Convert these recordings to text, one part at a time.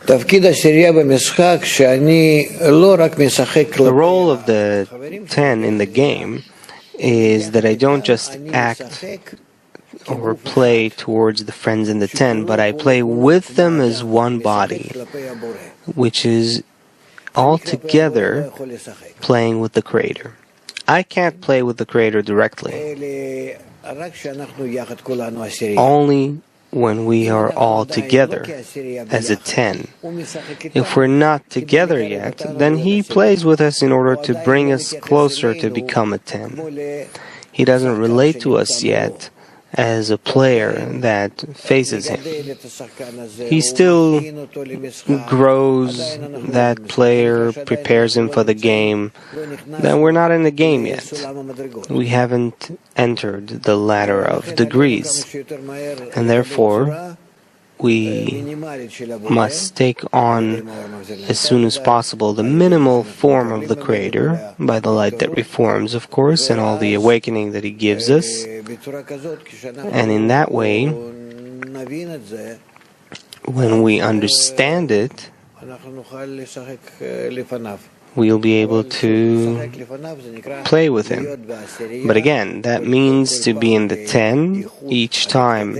The role of the 10 in the game is that I don't just act or play towards the friends in the 10, but I play with them as one body, which is all together playing with the Creator. I can't play with the Creator directly. Only when we are all together as a 10. If we're not together yet, then He plays with us in order to bring us closer to become a 10. He doesn't relate to us yet as a player that faces Him. He still grows that player, prepares him for the game. Then we're not in the game yet. We haven't entered the ladder of degrees. And therefore, we must take on as soon as possible the minimal form of the Creator, by the light that reforms, of course, and all the awakening that He gives us. And in that way, when we understand it, we'll be able to play with Him. But again, that means to be in the 10 each time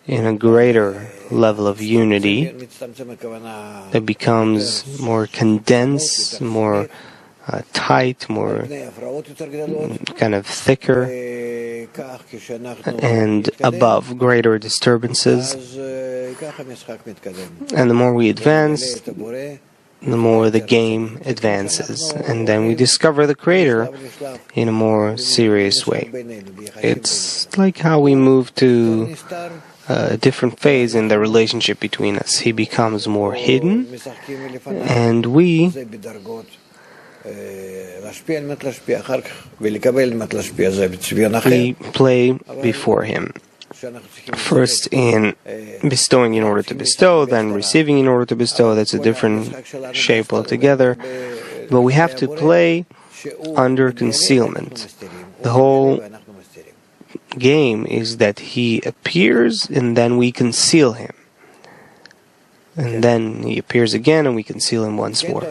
in a greater level of unity that becomes more condensed, more tight, more kind of thicker, and above greater disturbances. And the more we advance, the more the game advances. And then we discover the Creator in a more serious way. It's like how we move to a different phase in the relationship between us. He becomes more hidden, and we play before Him. First in bestowing in order to bestow, then receiving in order to bestow. That's a different shape altogether. But we have to play under concealment. The whole game is that He appears and then we conceal Him. And then He appears again and we conceal Him once more.